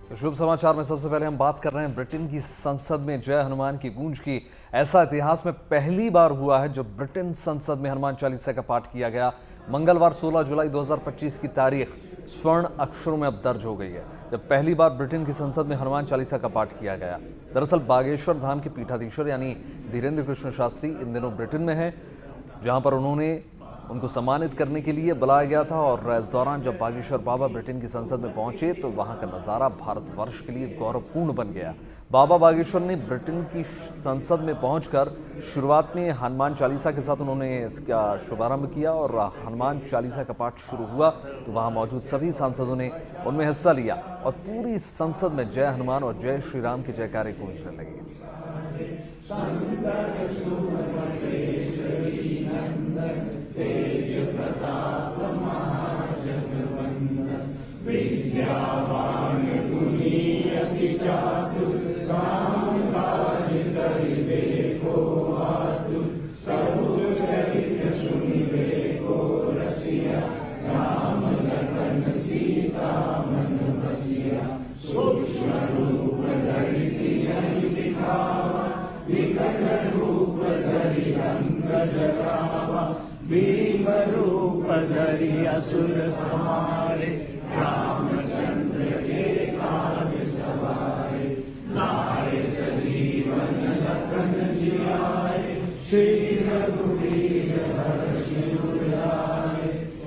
तो शुभ समाचार में सबसे पहले हम बात कर रहे हैं ब्रिटेन की संसद में जय हनुमान की गूंज की। ऐसा इतिहास में पहली बार हुआ है जब ब्रिटेन संसद में हनुमान चालीसा का पाठ किया गया। मंगलवार 16 जुलाई 2025 की तारीख स्वर्ण अक्षरों में अब दर्ज हो गई है जब पहली बार ब्रिटेन की संसद में हनुमान चालीसा का पाठ किया गया। दरअसल बागेश्वर धाम के पीठाधीश्वर यानी धीरेन्द्र कृष्ण शास्त्री इन दिनों ब्रिटेन में है, जहां पर उनको सम्मानित करने के लिए बुलाया गया था। और इस दौरान जब बागेश्वर बाबा ब्रिटेन की संसद में पहुंचे तो वहां का नज़ारा भारतवर्ष के लिए गौरवपूर्ण बन गया। बाबा बागेश्वर ने ब्रिटेन की संसद में पहुंचकर शुरुआत में हनुमान चालीसा के साथ उन्होंने इसका शुभारंभ किया और हनुमान चालीसा का पाठ शुरू हुआ तो वहां मौजूद सभी सांसदों ने उनमें हिस्सा लिया और पूरी संसद में जय हनुमान और जय श्री राम के जयकारे गूंजने लगे। तेज प्रताप महाजगवंदन विद्यावान गुणी अति चातुर राम काज करिबे को आतुर प्रभु चरित सुनिबे को रसिया राम लखन सीता मन बसिया सूक्ष्म रूप धरि सियहि दिखावा विकट रूप धरि अंगद गावा भीम रूप धरि असुर संहारे रामचंद्र के काज सवारे लाए सजीवन लखन जियाए श्री रघुवीर हर्षि उर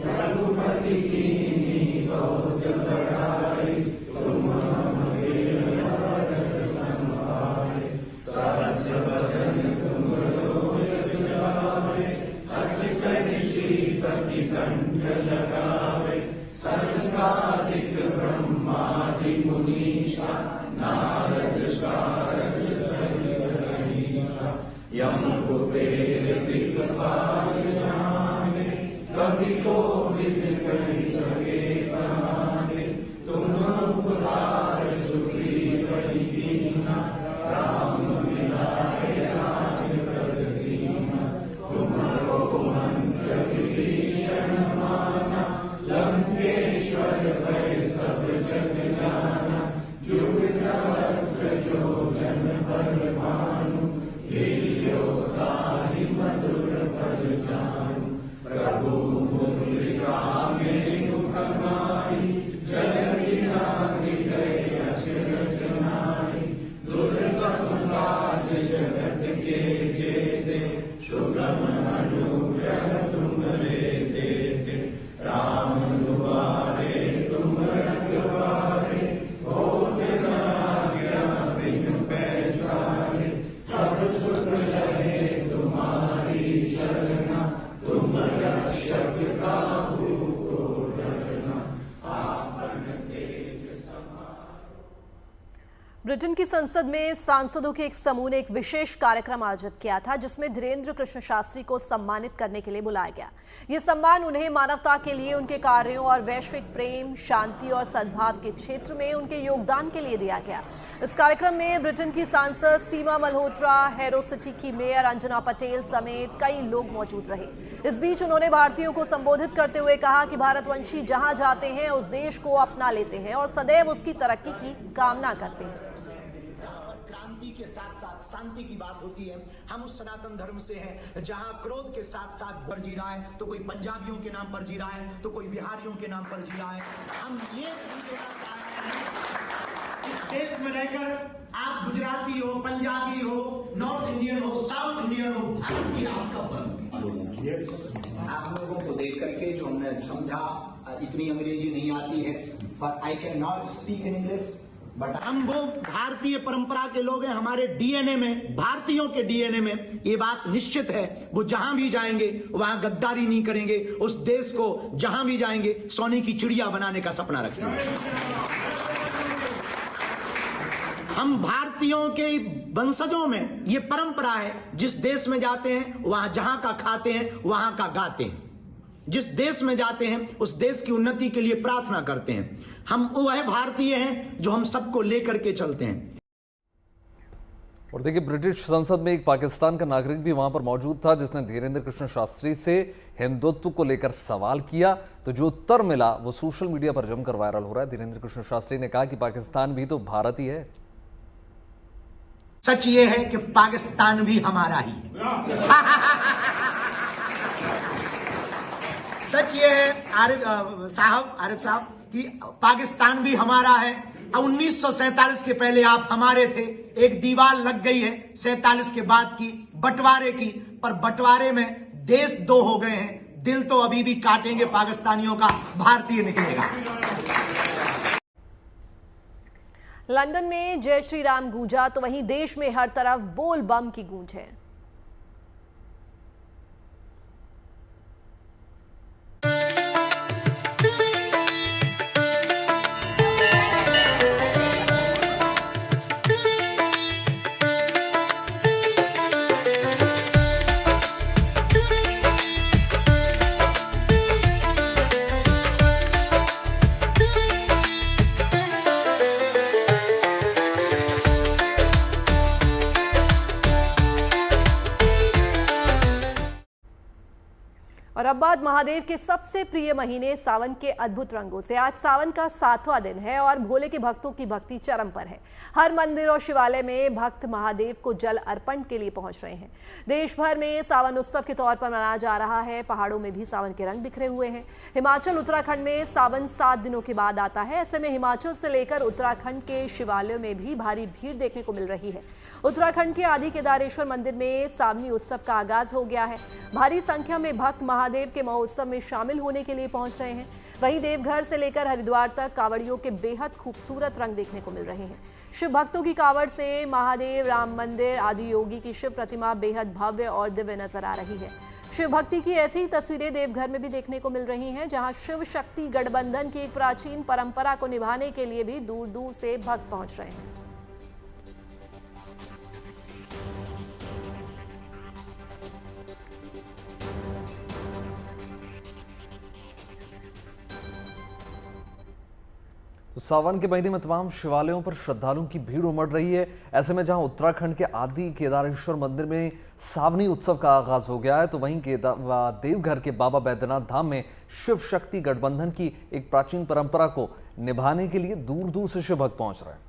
रघुपति कीन्ही बहुत बड़ाई तुम हमरे भरत संभाए सहस बदन तुम रोज सुनाए श्रीपति कंठ लगावे सर्वाधिक ब्रह्मादि मुनीषा नारद सारद सहित यम कुबेर दिक्पाल जाने कवि कोविद कहि सके बहाने तुम उपकार सुग्रीव ही कीना राम मिलाए राज कर दीना तुम्हारो मंत्र विभीषण माना लंकेश्वर भय सब जग जाना जुग सहस्र जो जन पर भानु लील्यो ताहि मधुर फल जानु प्रभु मुद्रिका में मुख माई जलधि लांघि गए अचरज नाई दुर्गम काज जगत के जेते सुगम अनुग्रह तुमरे देते राम दुआरे तुम रखवारे होत न आज्ञा बिनु पैसारे सब सुख लहे तुम्हारी शरणा तुम रक्षक काहू को डरना आपन तेज समान। ब्रिटेन की संसद में सांसदों के एक समूह ने एक विशेष कार्यक्रम आयोजित किया था जिसमें धीरेन्द्र कृष्ण शास्त्री को सम्मानित करने के लिए बुलाया गया। यह सम्मान उन्हें मानवता के लिए उनके कार्यों और वैश्विक प्रेम, शांति और सद्भाव के क्षेत्र में उनके योगदान के लिए दिया गया। इस कार्यक्रम में ब्रिटेन की सांसद सीमा मल्होत्रा, हैरो सिटी की मेयर अंजना पटेल समेत कई लोग मौजूद रहे। इस बीच उन्होंने भारतीयों को संबोधित करते हुए कहा कि भारतवंशी जहां जाते हैं उस देश को अपना लेते हैं और सदैव उसकी तरक्की की कामना करते हैं। क्रांति के साथ साथ शांति की बात होती है। हम उस सनातन धर्म से हैं जहां क्रोध के साथ साथ पर जी रहा है तो कोई पंजाबियों के नाम पर जी रहा है तो कोई बिहारियों के नाम पर जी रहा है। हम ये इस देश में रहकर आप गुजराती हो, पंजाबी हो, नॉर्थ इंडियन हो, साउथ इंडियन हो, भारत की आपका आप लोगों को देख करके जो हमने समझा, इतनी अंग्रेजी नहीं आती है पर I can not speak in English but हम वो भारतीय परंपरा के लोग हैं। हमारे डीएनए में, भारतीयों के डीएनए में ये बात निश्चित है। वो जहां भी जाएंगे वहां गद्दारी नहीं करेंगे। उस देश को जहां भी जाएंगे सोने की चिड़िया बनाने का सपना रखेंगे। हम भारतीयों के वंशजों में ये परंपरा है, जिस देश में जाते हैं वहां जहां का खाते हैं वहां का गाते हैं। जिस देश में जाते हैं उस देश की उन्नति के लिए प्रार्थना करते हैं। हम वह भारतीय हैं जो हम सबको लेकर के चलते हैं। और देखिए, ब्रिटिश संसद में एक पाकिस्तान का नागरिक भी वहां पर मौजूद था जिसने धीरेन्द्र कृष्ण शास्त्री से हिंदुत्व को लेकर सवाल किया। तो जो उत्तर मिला वो सोशल मीडिया पर जमकर वायरल हो रहा है। धीरेन्द्र कृष्ण शास्त्री ने कहा कि पाकिस्तान भी तो भारत ही है। सच ये है कि पाकिस्तान भी हमारा ही है। सच ये है आरिफ साहब कि पाकिस्तान भी हमारा है। 1947 के पहले आप हमारे थे। एक दीवार लग गई है 47 के बाद की बंटवारे की, पर बंटवारे में देश दो हो गए हैं। दिल तो अभी भी काटेंगे पाकिस्तानियों का, भारतीय निकलेगा। लंदन में जय श्री राम गूंजा तो वहीं देश में हर तरफ बोल बम की गूंज है। और अब बात महादेव के सबसे प्रिय महीने सावन के अद्भुत रंगों से। आज सावन का 7वां दिन है और भोले के भक्तों की भक्ति चरम पर है। हर मंदिर और शिवालय में भक्त महादेव को जल अर्पण के लिए पहुंच रहे हैं। देश भर में सावन उत्सव के तौर पर मनाया जा रहा है। पहाड़ों में भी सावन के रंग बिखरे हुए हैं। हिमाचल उत्तराखंड में सावन 7 दिनों के बाद आता है। ऐसे में हिमाचल से लेकर उत्तराखंड के शिवालयों में भी भारी भीड़ देखने को मिल रही है। उत्तराखंड के आदि केदारेश्वर मंदिर में सावनी उत्सव का आगाज हो गया है। भारी संख्या में भक्त महादेव के महोत्सव में शामिल होने के लिए पहुंच रहे हैं। वहीं देवघर से लेकर हरिद्वार तक कांवड़ियों के बेहद खूबसूरत रंग देखने को मिल रहे हैं। शिव भक्तों की कांवड़ से महादेव, राम मंदिर, आदि योगी की शिव प्रतिमा बेहद भव्य और दिव्य नजर आ रही है। शिव भक्ति की ऐसी ही तस्वीरें देवघर में भी देखने को मिल रही हैं, जहां शिव शक्ति गठबंधन की एक प्राचीन परंपरा को निभाने के लिए भी दूर दूर से भक्त पहुंच रहे हैं। तो सावन के महीने में तमाम शिवालयों पर श्रद्धालुओं की भीड़ उमड़ रही है। ऐसे में जहां उत्तराखंड के आदि केदारेश्वर मंदिर में सावनी उत्सव का आगाज हो गया है, तो वहीं देवघर के बाबा बैद्यनाथ धाम में शिव शक्ति गठबंधन की एक प्राचीन परंपरा को निभाने के लिए दूर दूर से शिव भक्त पहुंच रहे हैं।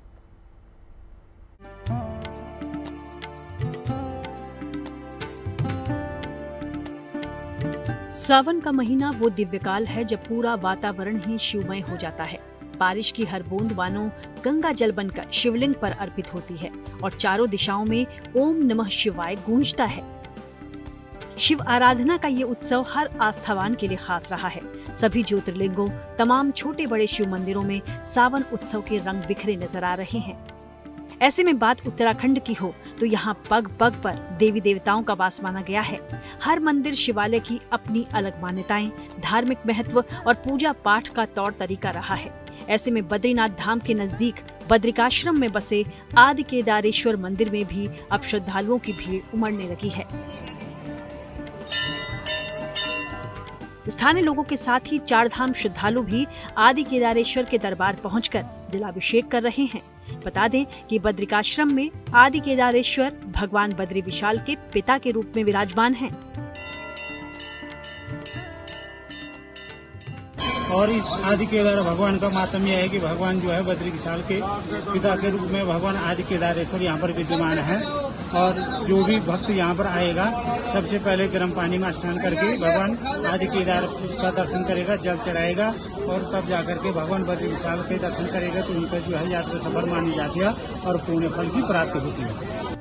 सावन का महीना वो दिव्यकाल है जब पूरा वातावरण ही शिवमय हो जाता है। बारिश की हर बूंद मानो गंगा जल बनकर शिवलिंग पर अर्पित होती है और चारों दिशाओं में ओम नमः शिवाय गूंजता है। शिव आराधना का ये उत्सव हर आस्थावान के लिए खास रहा है। सभी ज्योतिर्लिंगों, तमाम छोटे बड़े शिव मंदिरों में सावन उत्सव के रंग बिखरे नजर आ रहे हैं। ऐसे में बात उत्तराखंड की हो तो यहाँ पग पग पर देवी देवताओं का वास माना गया है। हर मंदिर शिवालय की अपनी अलग मान्यताएं, धार्मिक महत्व और पूजा पाठ का तौर तरीका रहा है। ऐसे में बद्रीनाथ धाम के नजदीक बद्रिकाश्रम में बसे आदि केदारेश्वर मंदिर में भी अब श्रद्धालुओं की भीड़ उमड़ने लगी है। स्थानीय लोगों के साथ ही 4 धाम श्रद्धालु भी आदि केदारेश्वर के दरबार पहुंचकर जलाभिषेक कर रहे हैं। बता दें कि बद्रिकाश्रम में आदि केदारेश्वर भगवान बद्री विशाल के पिता के रूप में विराजमान हैं। और इस आदि केदार भगवान का मातम्य है कि भगवान जो है बद्री विशाल के पिता के रूप में भगवान आदि केदारेश्वर यहाँ पर विद्यमान है। और जो भी भक्त यहाँ पर आएगा सबसे पहले गर्म पानी में स्नान करके भगवान आदि केदार का दर्शन करेगा, जल चढ़ाएगा और तब जाकर के भगवान बद्री विशाल के दर्शन करेगा तो उनका जो है यात्रा सफल मानी जाती है और पुण्य फल की प्राप्ति होती है।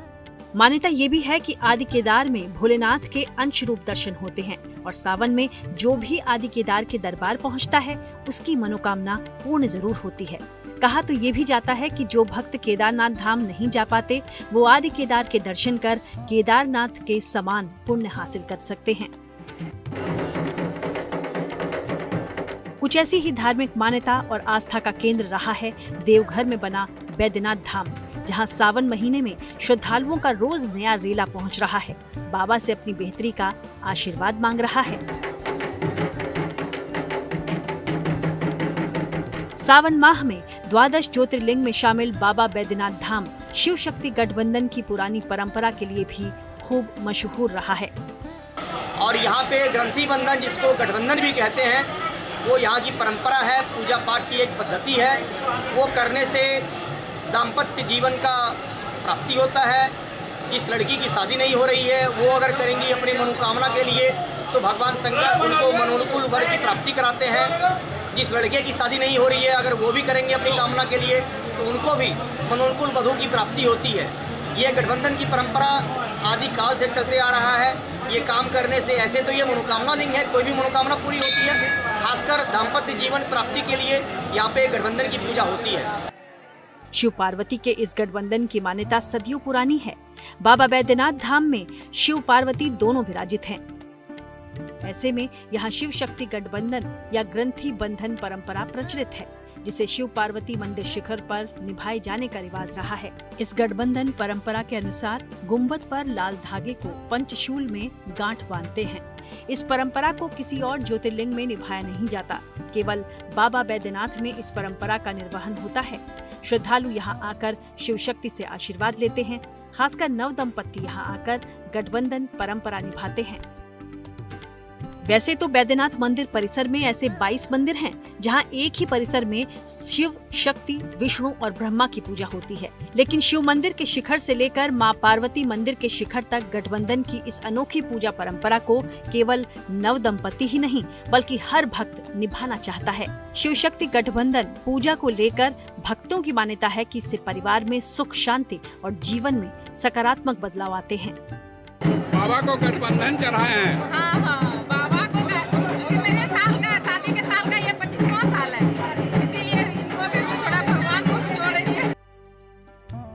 मान्यता ये भी है कि आदि केदार में भोलेनाथ के अंश रूप दर्शन होते हैं और सावन में जो भी आदि केदार के दरबार पहुंचता है उसकी मनोकामना पूर्ण जरूर होती है। कहा तो ये भी जाता है कि जो भक्त केदारनाथ धाम नहीं जा पाते वो आदि केदार के दर्शन कर केदारनाथ के समान पुण्य हासिल कर सकते हैं। कुछ ऐसी ही धार्मिक मान्यता और आस्था का केंद्र रहा है देवघर में बना बैद्यनाथ धाम, जहां सावन महीने में श्रद्धालुओं का रोज नया रेला पहुंच रहा है। बाबा से अपनी बेहतरी का आशीर्वाद मांग रहा है। सावन माह में द्वादश ज्योतिर्लिंग में शामिल बाबा बैद्यनाथ धाम शिव शक्ति गठबंधन की पुरानी परंपरा के लिए भी खूब मशहूर रहा है। और यहाँ पे ग्रंथि बंधन, जिसको गठबंधन भी कहते हैं, वो यहाँ की परंपरा है, पूजा पाठ की एक पद्धति है। वो करने से दाम्पत्य जीवन का प्राप्ति होता है। जिस लड़की की शादी नहीं हो रही है वो अगर करेंगी अपनी मनोकामना के लिए तो भगवान शंकर उनको मनोनुकूल वर की प्राप्ति कराते हैं। जिस लड़के की शादी नहीं हो रही है अगर वो भी करेंगे अपनी कामना के लिए तो उनको भी मनोनुकूल वधू की प्राप्ति होती है। ये गठबंधन की परंपरा आदि काल से चलते आ रहा है। ये काम करने से ऐसे तो ये मनोकामना लिंग है, कोई भी मनोकामना पूरी होती है। खासकर दाम्पत्य जीवन प्राप्ति के लिए यहाँ पे गठबंधन की पूजा होती है। शिव पार्वती के इस गठबंधन की मान्यता सदियों पुरानी है। बाबा बैद्यनाथ धाम में शिव पार्वती दोनों विराजित हैं। ऐसे में यहाँ शिव शक्ति गठबंधन या ग्रंथि बंधन परंपरा प्रचलित है, जिसे शिव पार्वती मंदिर शिखर पर निभाए जाने का रिवाज रहा है। इस गठबंधन परंपरा के अनुसार गुंबद पर लाल धागे को पंचशूल में गांठ बांधते हैं। इस परंपरा को किसी और ज्योतिर्लिंग में निभाया नहीं जाता, केवल बाबा बैद्यनाथ में इस परंपरा का निर्वहन होता है। श्रद्धालु यहाँ आकर शिव शक्ति से आशीर्वाद लेते हैं। खासकर नव दंपत्ति यहाँ आकर गठबंधन परंपरा निभाते हैं। वैसे तो बैद्यनाथ मंदिर परिसर में ऐसे 22 मंदिर हैं, जहां एक ही परिसर में शिव, शक्ति, विष्णु और ब्रह्मा की पूजा होती है। लेकिन शिव मंदिर के शिखर से लेकर मां पार्वती मंदिर के शिखर तक गठबंधन की इस अनोखी पूजा परंपरा को केवल नव दंपति ही नहीं बल्कि हर भक्त निभाना चाहता है। शिव शक्ति गठबंधन पूजा को लेकर भक्तों की मान्यता है कि इससे परिवार में सुख, शांति और जीवन में सकारात्मक बदलाव आते हैं। बाबा को गठबंधन चढ़ाए हैं। हाँ, बाबा को, क्योंकि मेरे साल का शादी के साल का ये 25वां साल है, इसीलिए इनको भी थोड़ा भगवान को भी जोड़ दिए।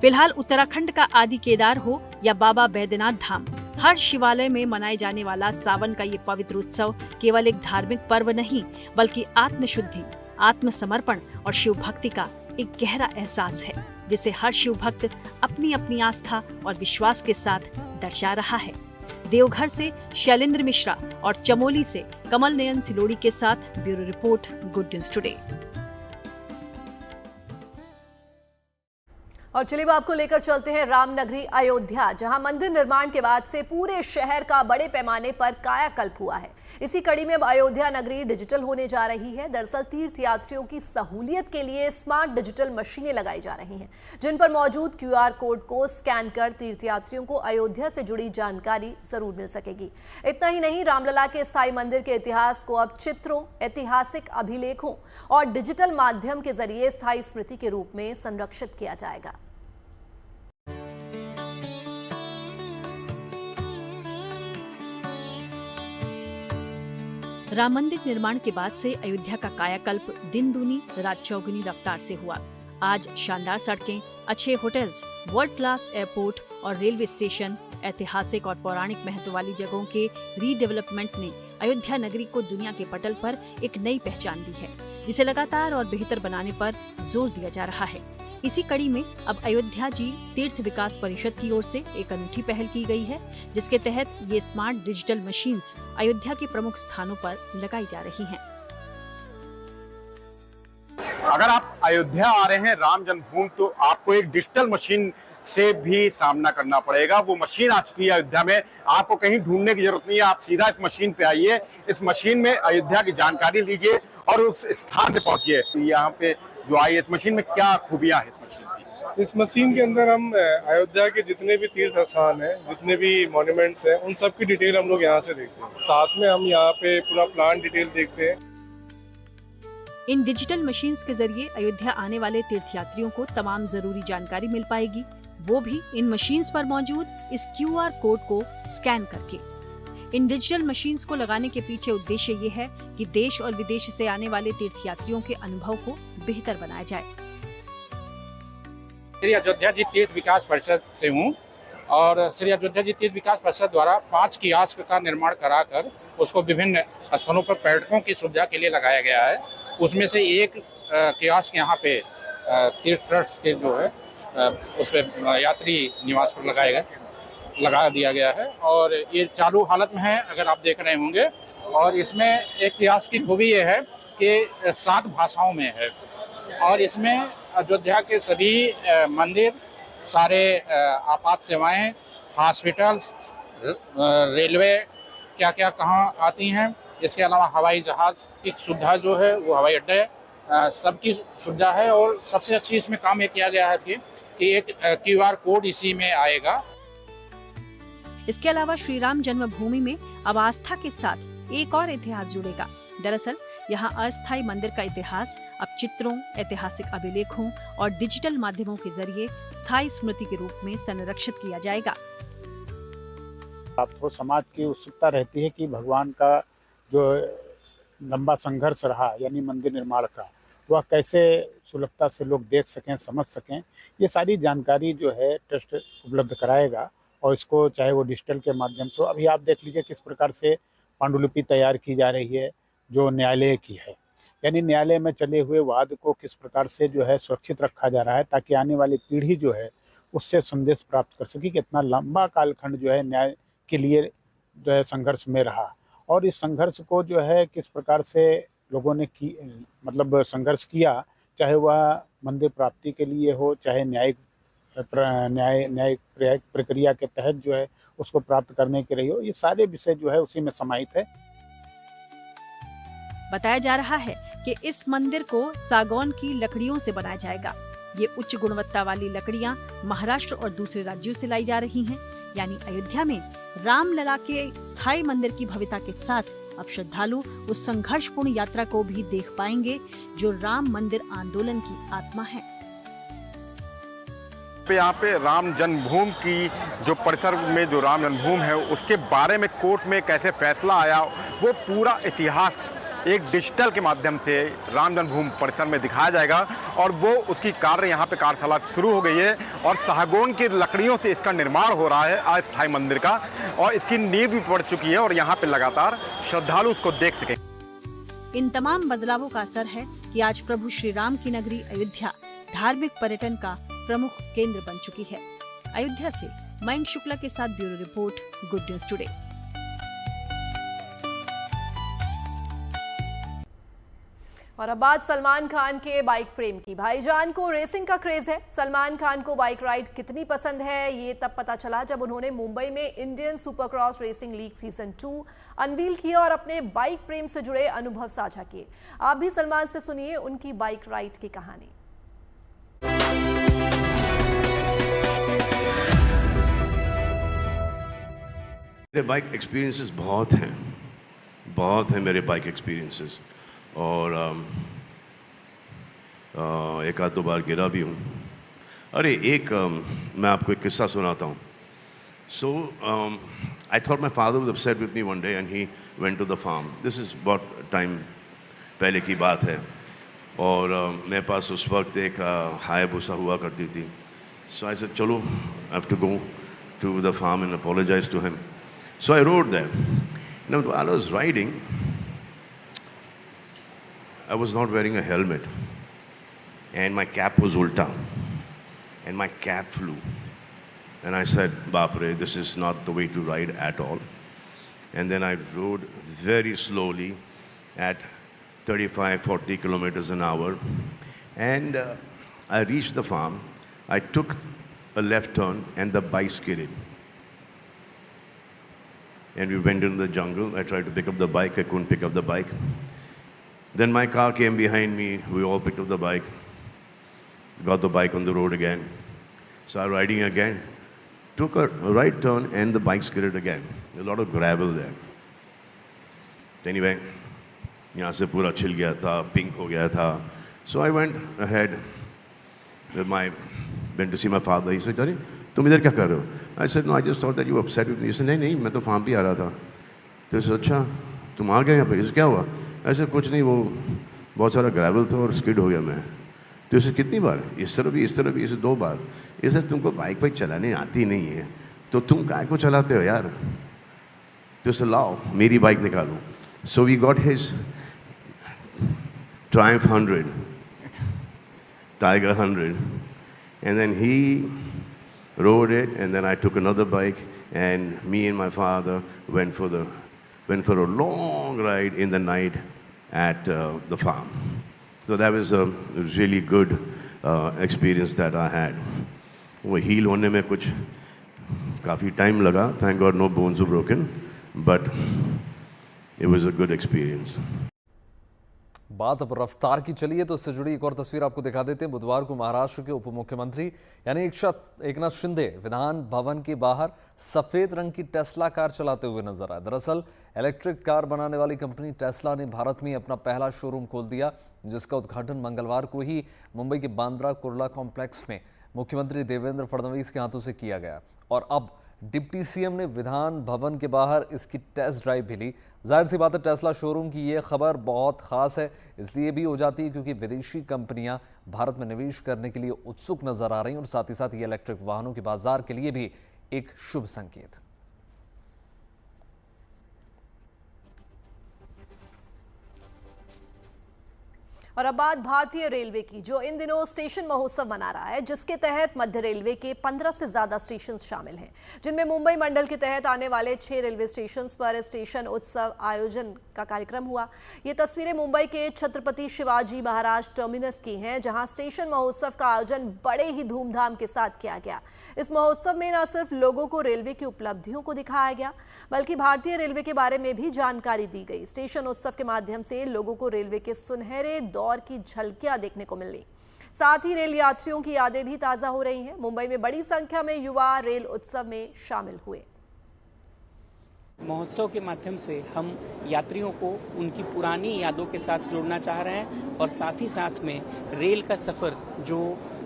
फिलहाल उत्तराखंड का आदि केदार हो या बाबा बैद्यनाथ धाम, हर शिवालय में मनाए जाने वाला सावन का ये पवित्र उत्सव केवल एक धार्मिक पर्व नहीं बल्कि आत्मशुद्धि, आत्मसमर्पण और शिव भक्ति का एक गहरा एहसास है, जिसे हर शिव भक्त अपनी अपनी आस्था और विश्वास के साथ दर्शा रहा है। देवघर से शैलेंद्र मिश्रा और चमोली से कमल नयन सिलोड़ी के साथ bureau report, good news today. और चलिए आपको लेकर चलते हैं रामनगरी अयोध्या, जहां मंदिर निर्माण के बाद से पूरे शहर का बड़े पैमाने पर कायाकल्प हुआ है। इसी कड़ी में अब अयोध्या नगरी डिजिटल होने जा रही है। दरअसल तीर्थयात्रियों की सहूलियत के लिए स्मार्ट डिजिटल मशीनें लगाई जा रही हैं, जिन पर मौजूद QR कोड को स्कैन कर तीर्थयात्रियों को अयोध्या से जुड़ी जानकारी जरूर मिल सकेगी। इतना ही नहीं, रामलला के साईं मंदिर के इतिहास को अब चित्रों, ऐतिहासिक अभिलेखों और डिजिटल माध्यम के जरिए स्थायी स्मृति के रूप में संरक्षित किया जाएगा। राम मंदिर निर्माण के बाद से अयोध्या का कायाकल्प दिन दूनी रात चौगुनी रफ्तार से हुआ। आज शानदार सड़कें, अच्छे होटल्स, वर्ल्ड क्लास एयरपोर्ट और रेलवे स्टेशन, ऐतिहासिक और पौराणिक महत्व वाली जगहों के रीडेवलपमेंट ने अयोध्या नगरी को दुनिया के पटल पर एक नई पहचान दी है, जिसे लगातार और बेहतर बनाने पर जोर दिया जा रहा है। इसी कड़ी में अब अयोध्या जी तीर्थ विकास परिषद की ओर से एक अनूठी पहल की गई है, जिसके तहत ये स्मार्ट डिजिटल मशीन्स अयोध्या के प्रमुख स्थानों पर लगाई जा रही हैं। अगर आप अयोध्या आ रहे हैं राम जन्मभूमि, तो आपको एक डिजिटल मशीन से भी सामना करना पड़ेगा। वो मशीन आ चुकी है अयोध्या में, आपको कहीं ढूंढने की जरूरत नहीं है। आप सीधा इस मशीन पे आइए, इस मशीन में अयोध्या की जानकारी लीजिए और उस स्थान पे पहुंचिए। यहाँ पे जो आई इस मशीन में क्या खूबियां है इस मशीन की? इस मशीन के अंदर हम अयोध्या के जितने भी तीर्थ स्थान हैं, जितने भी मॉन्यूमेंट्स हैं, उन सब की डिटेल हम लोग यहाँ से देखते हैं। साथ में हम यहाँ पे पूरा प्लान डिटेल देखते हैं। इन डिजिटल मशीन्स के जरिए अयोध्या आने वाले तीर्थयात्रियों को तमाम जरूरी जानकारी मिल पाएगी, वो भी इन मशीन्स पर मौजूद इस QR कोड को स्कैन करके। इन डिजिटल मशीन्स को लगाने के पीछे उद्देश्य ये है कि देश और विदेश से आने वाले तीर्थयात्रियों के अनुभव को बेहतर बनाया जाए। श्री अयोध्या जी तीर्थ विकास परिषद से हूँ और श्री अयोध्या जी तीर्थ विकास परिषद द्वारा 5 कियास्क का निर्माण कराकर उसको विभिन्न स्थानों पर पर्यटकों की सुविधा के लिए लगाया गया है। उसमें से एक कियास्क यहाँ पे तीर्थ ट्रस्ट के जो है उस पर यात्री निवास पर लगा दिया गया है और ये चालू हालत में है, अगर आप देख रहे होंगे। और इसमें एक कियास्क की खूबी ये है कि 7 भाषाओं में है और इसमें अयोध्या के सभी मंदिर, सारे आपात सेवाएं, हॉस्पिटल्स, रेलवे क्या क्या कहाँ आती हैं। इसके अलावा हवाई जहाज़ की सुविधा जो है वो हवाई अड्डे सबकी सुविधा है। और सबसे अच्छी इसमें काम ये किया गया है कि एक QR कोड इसी में आएगा। इसके अलावा श्री राम जन्मभूमि में अब आस्था के साथ एक और इतिहास जुड़ेगा। दरअसल यहाँ अस्थायी मंदिर का इतिहास अब चित्रों, ऐतिहासिक अभिलेखों और डिजिटल माध्यमों के जरिए स्थायी स्मृति के रूप में संरक्षित किया जाएगा। आपको समाज की उत्सुकता रहती है कि भगवान का जो लंबा संघर्ष रहा यानी मंदिर निर्माण का, वह कैसे सुलभता से लोग देख सकें, समझ सकें। ये सारी जानकारी जो है ट्रस्ट उपलब्ध कराएगा और इसको चाहे वो डिजिटल के माध्यम से। अभी आप देख लीजिए किस प्रकार से पांडुलिपि तैयार की जा रही है जो न्यायालय की है, यानी न्यायालय में चले हुए वाद को किस प्रकार से जो है सुरक्षित रखा जा रहा है ताकि आने वाली पीढ़ी जो है उससे संदेश प्राप्त कर सके कि इतना लंबा कालखंड जो है न्याय के लिए जो है संघर्ष में रहा और इस संघर्ष को जो है किस प्रकार से लोगों ने मतलब संघर्ष किया, चाहे वह मंदिर प्राप्ति के लिए हो, चाहे न्यायिक प्रक्रिया के तहत जो है उसको प्राप्त करने के लिए हो। ये सारे विषय जो है उसी में समाहित है। बताया जा रहा है कि इस मंदिर को सागौन की लकड़ियों से बनाया जाएगा। ये उच्च गुणवत्ता वाली लकड़ियां महाराष्ट्र और दूसरे राज्यों से लाई जा रही हैं। यानी अयोध्या में रामलला के स्थायी मंदिर की भव्यता के साथ अब श्रद्धालु उस संघर्षपूर्ण यात्रा को भी देख पाएंगे जो राम मंदिर आंदोलन की आत्मा है। यहाँ पे राम जन्मभूमि की जो परिसर में जो राम जन्मभूमि है उसके बारे में कोर्ट में कैसे फैसला आया, वो पूरा इतिहास एक डिजिटल के माध्यम से राम जन्मभूमि परिसर में दिखाया जाएगा। और वो उसकी कार्य यहाँ पे कार्यशाला शुरू हो गई है और सागौन की लकड़ियों से इसका निर्माण हो रहा है अस्थायी मंदिर का, और इसकी नींव भी पड़ चुकी है और यहाँ पे लगातार श्रद्धालु उसको देख सकें। इन तमाम बदलावों का असर है कि आज प्रभु श्री राम की नगरी अयोध्या धार्मिक पर्यटन का प्रमुख केंद्र बन चुकी है। अयोध्या से मयंक शुक्ला के साथ bureau report, good news today. और अब बात सलमान खान के बाइक प्रेम की। भाईजान को रेसिंग का क्रेज है। सलमान खान को बाइक राइड कितनी पसंद है ये तब पता चला जब उन्होंने मुंबई में Indian supercross racing league season 2 unveil किया और अपने बाइक प्रेम से जुड़े अनुभव साझा किए। आप भी सलमान से सुनिए उनकी बाइक राइड की कहानी। मेरे बाइक एक्सपीरियंसेस बहुत हैं मेरे बाइक एक्सपीरियंसेस, और एक आध दो बार गिरा भी हूँ। अरे मैं आपको एक किस्सा सुनाता हूँ। So I thought my father was upset with me one day and he went to the farm. This is बहुत टाइम पहले की बात है, और मेरे पास उस वक्त एक हायाबुसा हुआ करती थी। सो आई सेड चलो, I have to go to the farm and apologise to him. So I rode there. Now while I was riding, I was not wearing a helmet, and my cap was ulta, and my cap flew. And I said, "Bapre, this is not the way to ride at all." And then I rode very slowly at 35-40 kilometers an hour, and I reached the farm. I took a left turn, and the bike skidded. And we went into the jungle. I tried to pick up the bike. I couldn't pick up the bike. Then my car came behind me. We all picked up the bike. Got the bike on the road again. Started riding again. Took a right turn and the bike skidded again. A lot of gravel there. Anyway, यहाँ से पूरा छिल गया था, pink हो गया था. So I went ahead. Went to see my father. He said, "Jari, तुम इधर क्या कर रहे हो?" I said, "No, I just thought that you were upset with me." He said, नहीं, मैं तो फार्म पे आ रहा था। तो इसे अच्छा, तुम आ गए यहाँ पे, इसे क्या हुआ? ऐसे कुछ नहीं, वो बहुत सारा ग्रेवल था और स्किड हो गया मैं। तो इसे कितनी बार? इस तरह भी, इसे 2 बार। इसे तुमको बाइक चलाने आती नहीं है, तो तुम काय को चलाते हो यार? तो इसे लाओ, मेरी बाइक निकालो। So we got his Triumph 100, Tiger 100, and then he rode it, and then I took another bike, and me and my father went for a long ride in the night at the farm. So that was a really good experience that I had. वो heal होने में कुछ काफ़ी time लगा. Thank God no bones were broken, but it was a good experience. बात अब रफ्तार की चलिए तो इससे जुड़ी एक और तस्वीर आपको दिखा देते हैं। बुधवार को महाराष्ट्र के उप मुख्यमंत्री यानी एकनाथ शिंदे विधान भवन के बाहर सफेद रंग की टेस्ला कार चलाते हुए नजर आए। दरअसल इलेक्ट्रिक कार बनाने वाली कंपनी टेस्ला ने भारत में अपना पहला शोरूम खोल दिया, जिसका उद्घाटन मंगलवार को ही मुंबई के बांद्रा कुर्ला कॉम्प्लेक्स में मुख्यमंत्री देवेंद्र फडणवीस के हाथों से किया गया। और अब डिप्टी सीएम ने विधान भवन के बाहर इसकी टेस्ट ड्राइव भी ली। जाहिर सी बात है, टेस्ला शोरूम की ये खबर बहुत खास है, इसलिए भी हो जाती है क्योंकि विदेशी कंपनियां भारत में निवेश करने के लिए उत्सुक नजर आ रही हैं और साथ ही साथ ये इलेक्ट्रिक वाहनों के बाजार के लिए भी एक शुभ संकेत। और अब बात भारतीय रेलवे की, जो इन दिनों स्टेशन महोत्सव मना रहा है, जिसके तहत मध्य रेलवे के 15 से ज्यादा स्टेशन शामिल हैं, जिनमें मुंबई मंडल के तहत आने वाले 6 रेलवे स्टेशन पर स्टेशन उत्सव आयोजन का कार्यक्रम हुआ। ये तस्वीरें मुंबई के छत्रपति शिवाजी महाराज टर्मिनस की हैं, जहां स्टेशन महोत्सव का आयोजन बड़े ही धूमधाम के साथ किया गया। इस महोत्सव में न सिर्फ लोगों को रेलवे की उपलब्धियों को दिखाया गया, बल्कि भारतीय रेलवे के बारे में भी जानकारी दी गई। स्टेशन उत्सव के माध्यम से लोगों को रेलवे के सुनहरे दौर की झलकियां देखने को मिली। साथ ही रेल यात्रियों की यादें भी ताजा हो रही हैं। मुंबई में बड़ी संख्या में युवा रेल उत्सव में शामिल हुए। महोत्सव के माध्यम से हम यात्रियों को उनकी पुरानी यादों के साथ जोड़ना चाह रहे हैं और साथ ही साथ में रेल का सफ़र जो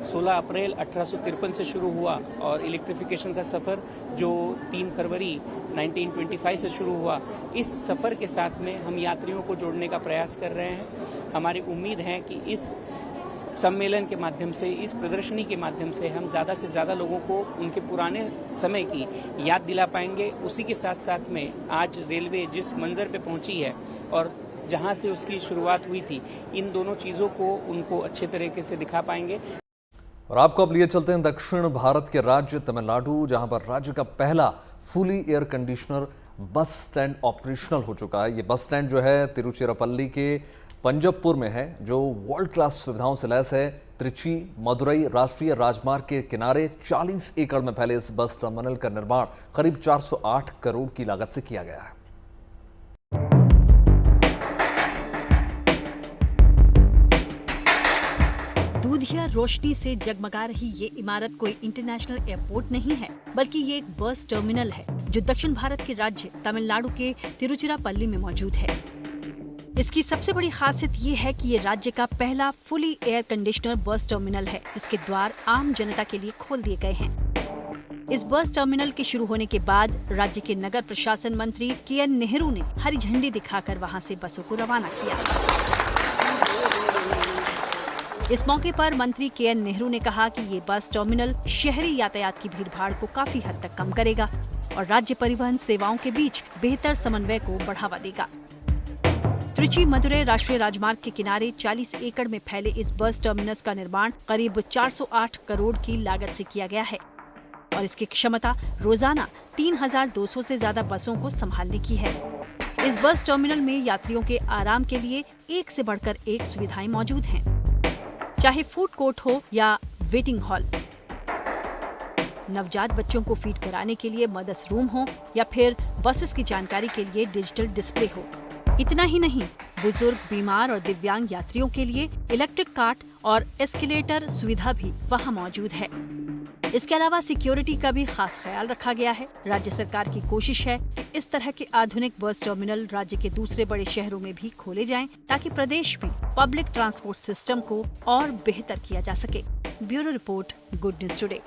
16 अप्रैल 1853 से शुरू हुआ और इलेक्ट्रिफिकेशन का सफ़र जो 3 फरवरी 1925 से शुरू हुआ, इस सफ़र के साथ में हम यात्रियों को जोड़ने का प्रयास कर रहे हैं। हमारी उम्मीद है कि इस सम्मेलन के माध्यम से, इस प्रदर्शनी के माध्यम से हम ज़्यादा से ज़्यादा लोगों को उनके पुराने समय की याद दिला पाएंगे। उसी के साथ साथ में आज रेलवे जिस मंजर पे पहुंची है और जहां से उसकी शुरुआत हुई थी, इन दोनों चीज़ों को उनको अच्छे तरीके से दिखा पाएंगे। और आपको अब लिए चलते हैं दक्षिण भारत के राज्य तमिलनाडु, जहां पर राज्य का पहला fully air conditioner bus stand operational हो चुका है। ये बस स्टैंड जो है तिरुचिरापल्ली के पंजबपुर में है, जो वर्ल्ड क्लास सुविधाओं से लैस है। त्रिची मदुरई राष्ट्रीय राजमार्ग के किनारे 40 एकड़ में फैले इस बस टर्मिनल का निर्माण करीब 408 करोड़ की लागत से किया गया है। दूधिया रोशनी से जगमगा रही ये इमारत कोई इंटरनेशनल एयरपोर्ट नहीं है, बल्कि ये एक बस टर्मिनल है जो दक्षिण भारत के राज्य तमिलनाडु के तिरुचिरापल्ली में मौजूद है। इसकी सबसे बड़ी खासियत ये है कि ये राज्य का पहला fully air conditioner bus terminal है, जिसके द्वार आम जनता के लिए खोल दिए गए हैं। इस बस टर्मिनल के शुरू होने के बाद राज्य के नगर प्रशासन मंत्री के.एन. नेहरू ने हरी झंडी दिखाकर वहां से बसों को रवाना किया। इस मौके पर मंत्री के.एन. नेहरू ने कहा कि ये बस टर्मिनल शहरी यातायात की भीड़भाड़ को काफी हद तक कम करेगा और राज्य परिवहन सेवाओं के बीच बेहतर समन्वय को बढ़ावा देगा। त्रिची मदुरई राष्ट्रीय राजमार्ग के किनारे 40 एकड़ में फैले इस बस टर्मिनस का निर्माण करीब 408 करोड़ की लागत से किया गया है और इसकी क्षमता रोजाना 3200 से ज्यादा बसों को संभालने की है। इस बस टर्मिनल में यात्रियों के आराम के लिए एक से बढ़कर एक सुविधाएं मौजूद हैं, चाहे फूड कोर्ट हो या वेटिंग हॉल, नवजात बच्चों को फीड कराने के लिए मदर्स रूम हो या फिर बसेस की जानकारी के लिए डिजिटल डिस्प्ले हो। इतना ही नहीं, बुजुर्ग, बीमार और दिव्यांग यात्रियों के लिए इलेक्ट्रिक कार्ट और एस्केलेटर सुविधा भी वहां मौजूद है। इसके अलावा सिक्योरिटी का भी खास ख्याल रखा गया है। राज्य सरकार की कोशिश है कि इस तरह के आधुनिक बस टर्मिनल राज्य के दूसरे बड़े शहरों में भी खोले जाएं, ताकि प्रदेश में पब्लिक ट्रांसपोर्ट सिस्टम को और बेहतर किया जा सके। Bureau report, good news today.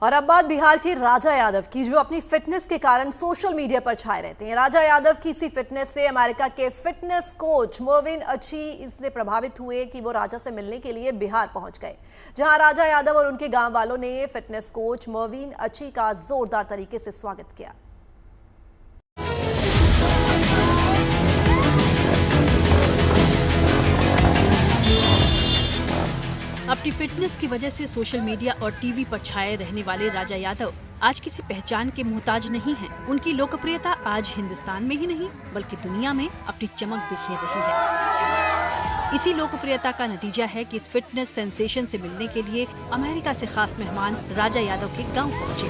और अब बात बिहार के राजा यादव की, जो अपनी फिटनेस के कारण सोशल मीडिया पर छाए रहते हैं। राजा यादव की इसी फिटनेस से अमेरिका के फिटनेस कोच मोविन अची इससे प्रभावित हुए कि वो राजा से मिलने के लिए बिहार पहुंच गए, जहां राजा यादव और उनके गांव वालों ने फिटनेस कोच मोविन अची का जोरदार तरीके से स्वागत किया। अब अपनी फिटनेस की वजह से सोशल मीडिया और टीवी पर छाए रहने वाले राजा यादव आज किसी पहचान के मोहताज नहीं हैं। उनकी लोकप्रियता आज हिंदुस्तान में ही नहीं बल्कि दुनिया में अपनी चमक बिखेर रही है। इसी लोकप्रियता का नतीजा है कि इस फिटनेस सेंसेशन से मिलने के लिए अमेरिका से खास मेहमान राजा यादव के गांव पहुंचे।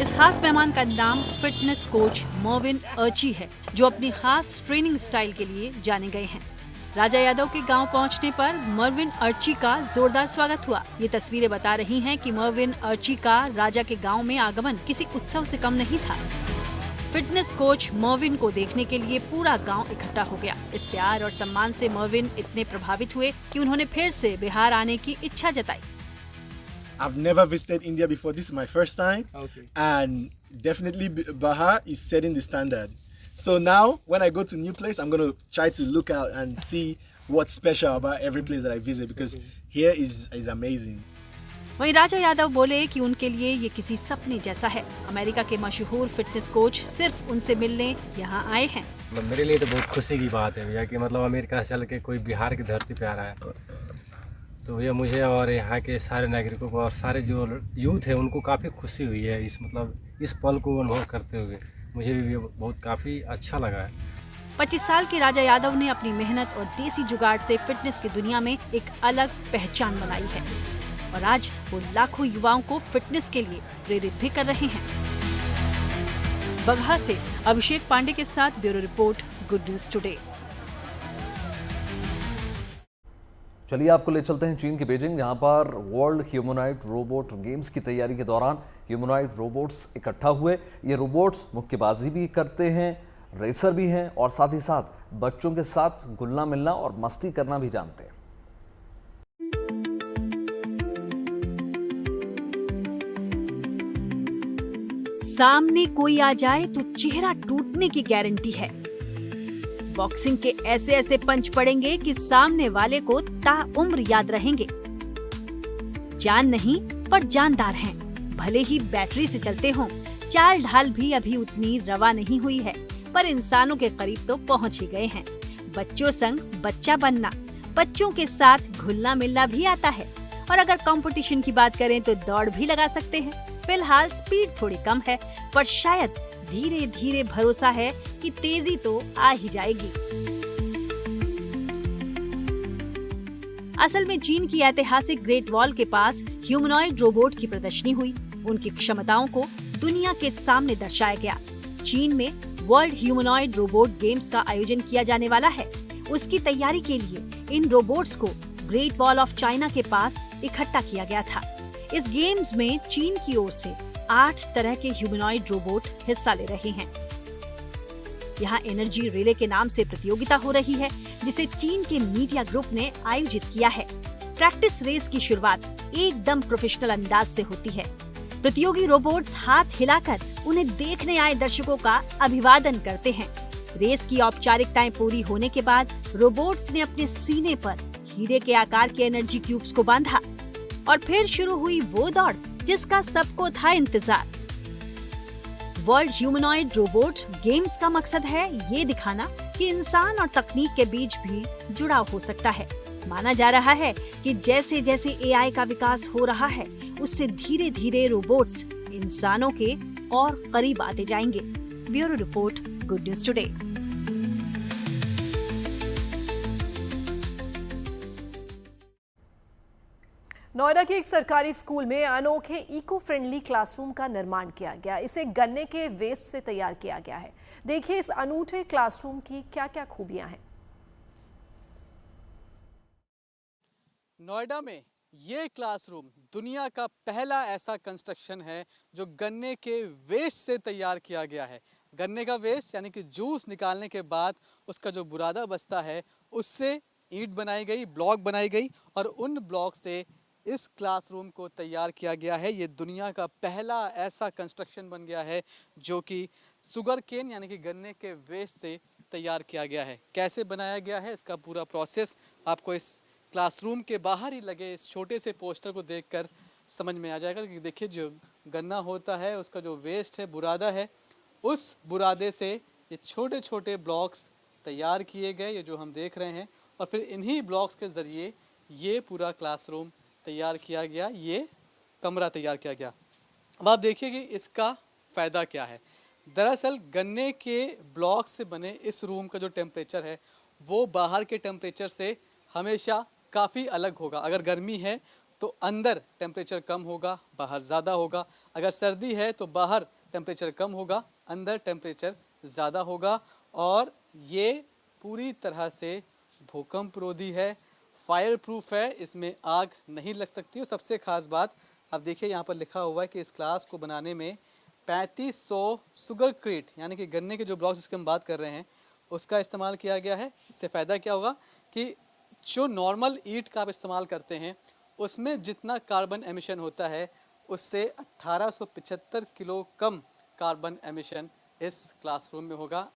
इस खास मेहमान का नाम फिटनेस कोच मर्विन अर्ची है, जो अपनी खास ट्रेनिंग स्टाइल के लिए जाने गए हैं। राजा यादव के गांव पहुंचने पर मर्विन अर्ची का जोरदार स्वागत हुआ। ये तस्वीरें बता रही हैं कि मर्विन अर्ची का राजा के गांव में आगमन किसी उत्सव से कम नहीं था। फिटनेस कोच मर्विन को देखने के लिए पूरा गांव इकट्ठा हो गया। इस प्यार और सम्मान से मर्विन इतने प्रभावित हुए कि उन्होंने फिर से बिहार आने की इच्छा जताई। I've never visited India before. This is my first time. Okay. And definitely Bihar is setting the standard. So now when I go to new place, I'm going to try to look out and see what's special about every place that I visit because here is amazing. वहीं राजा यादव बोले कि उनके लिए ये किसी सपने जैसा है। अमेरिका के मशहूर फिटनेस कोच सिर्फ उनसे मिलने यहाँ आए हैं। मेरे लिए तो बहुत खुशी की बात है भैया कि मतलब अमेरिका से चल के कोई बिहार की धरती पे आ रहा है, तो भैया मुझे और यहाँ के सारे नागरिकों को और सारे जो यूथ है उनको काफ़ी खुशी हुई है। इस पल को अनुभव करते हुए मुझे भी बहुत काफ़ी अच्छा लगा है। 25 साल के राजा यादव ने अपनी मेहनत और देसी जुगाड़ से फिटनेस की दुनिया में एक अलग पहचान बनाई है और आज वो लाखों युवाओं को फिटनेस के लिए प्रेरित भी कर रहे हैं। बगहा से अभिषेक पांडे के साथ bureau report, good news today. चलिए आपको ले चलते हैं चीन के बीजिंग, जहां पर वर्ल्ड ह्यूमनॉइड रोबोट गेम्स की तैयारी के दौरान ह्यूमनॉइड रोबोट्स इकट्ठा हुए। ये रोबोट्स मुक्केबाजी भी करते हैं, रेसर भी हैं और साथ ही साथ बच्चों के साथ घुलना मिलना और मस्ती करना भी जानते हैं। सामने कोई आ जाए तो चेहरा टूटने की गारंटी है। बॉक्सिंग के ऐसे ऐसे पंच पड़ेंगे कि सामने वाले को ताउम्र याद रहेंगे। जान नहीं पर जानदार हैं, भले ही बैटरी से चलते हों। चाल ढाल भी अभी उतनी रवा नहीं हुई है, पर इंसानों के करीब तो पहुंच ही गए हैं। बच्चों संग बच्चा बनना, बच्चों के साथ घुलना मिलना भी आता है। और अगर कंपटीशन की बात करें तो दौड़ भी लगा सकते हैं। फिलहाल स्पीड थोड़ी कम है, पर शायद धीरे धीरे भरोसा है कि तेजी तो आ ही जाएगी। असल में चीन की ऐतिहासिक ग्रेट वॉल के पास ह्यूमनॉइड रोबोट की प्रदर्शनी हुई। उनकी क्षमताओं को दुनिया के सामने दर्शाया गया। चीन में वर्ल्ड ह्यूमनॉइड रोबोट गेम्स का आयोजन किया जाने वाला है। उसकी तैयारी के लिए इन रोबोट्स को ग्रेट वॉल ऑफ चाइना के पास इकट्ठा किया गया था। इस गेम्स में चीन की ओर से 8 तरह के ह्यूमनॉइड रोबोट हिस्सा ले रहे हैं। यहाँ एनर्जी रिले के नाम से प्रतियोगिता हो रही है, जिसे चीन के मीडिया ग्रुप ने आयोजित किया है। प्रैक्टिस रेस की शुरुआत एकदम प्रोफेशनल अंदाज से होती है। प्रतियोगी रोबोट्स हाथ हिलाकर उन्हें देखने आए दर्शकों का अभिवादन करते हैं। रेस की औपचारिकताएं पूरी होने के बाद रोबोट्स ने अपने सीने पर हीरे के आकार के एनर्जी क्यूब्स को बांधा और फिर शुरू हुई वो दौड़ जिसका सबको था इंतजार। वर्ल्ड ह्यूमनॉइड रोबोट गेम्स का मकसद है ये दिखाना कि इंसान और तकनीक के बीच भी जुड़ाव हो सकता है। माना जा रहा है कि जैसे जैसे एआई का विकास हो रहा है, उससे धीरे धीरे रोबोट्स इंसानों के और करीब आते जाएंगे। Bureau report, good news today. Noida के एक सरकारी स्कूल में अनोखे इको फ्रेंडली क्लासरूम का निर्माण किया गया। इसे गन्ने के वेस्ट से तैयार किया गया है। देखिए इस अनूठे क्लासरूम की क्या-क्या खूबियां हैं। नोएडा में ये क्लासरूम दुनिया का पहला ऐसा कंस्ट्रक्शन है जो गन्ने के वेस्ट से तैयार किया गया है। गन्ने का वेस्ट यानी कि जूस निकालने के बाद उसका जो बुरादा बचता है, उससे ईंट बनाई गई, ब्लॉक बनाई गई और उन ब्लॉक से इस क्लासरूम को तैयार किया गया है। ये दुनिया का पहला ऐसा कंस्ट्रक्शन बन गया है जो कि शुगर केन यानी कि गन्ने के वेस्ट से तैयार किया गया है। कैसे बनाया गया है, इसका पूरा प्रोसेस आपको इस क्लासरूम के बाहर ही लगे इस छोटे से पोस्टर को देखकर समझ में आ जाएगा। कि देखिए जो गन्ना होता है उसका जो वेस्ट है, बुरादा है, उस बुरादे से ये छोटे छोटे ब्लॉक्स तैयार किए गए, ये जो हम देख रहे हैं, और फिर इन्हीं ब्लॉक्स के ज़रिए ये पूरा क्लासरूम तैयार किया गया, ये कमरा तैयार किया गया। अब आप देखिए कि इसका फ़ायदा क्या है। दरअसल गन्ने के ब्लॉक से बने इस रूम का जो टेम्परेचर है वो बाहर के टेम्परेचर से हमेशा काफ़ी अलग होगा। अगर गर्मी है तो अंदर टेम्परेचर कम होगा, बाहर ज़्यादा होगा। अगर सर्दी है तो बाहर टेम्परेचर कम होगा, अंदर टेम्परेचर ज़्यादा होगा। और ये पूरी तरह से भूकंप रोधी है, फायर प्रूफ है, इसमें आग नहीं लग सकती। और सबसे ख़ास बात अब देखिए यहाँ पर लिखा हुआ है कि इस क्लास को बनाने में 3500 शुगर क्रेट यानी कि गन्ने के जो ब्लॉक्स जिसकी हम बात कर रहे हैं उसका इस्तेमाल किया गया है। इससे फ़ायदा क्या होगा कि जो नॉर्मल ईंट का आप इस्तेमाल करते हैं उसमें जितना कार्बन एमिशन होता है उससे 1875 किलो कम कार्बन एमिशन इस क्लासरूम में होगा।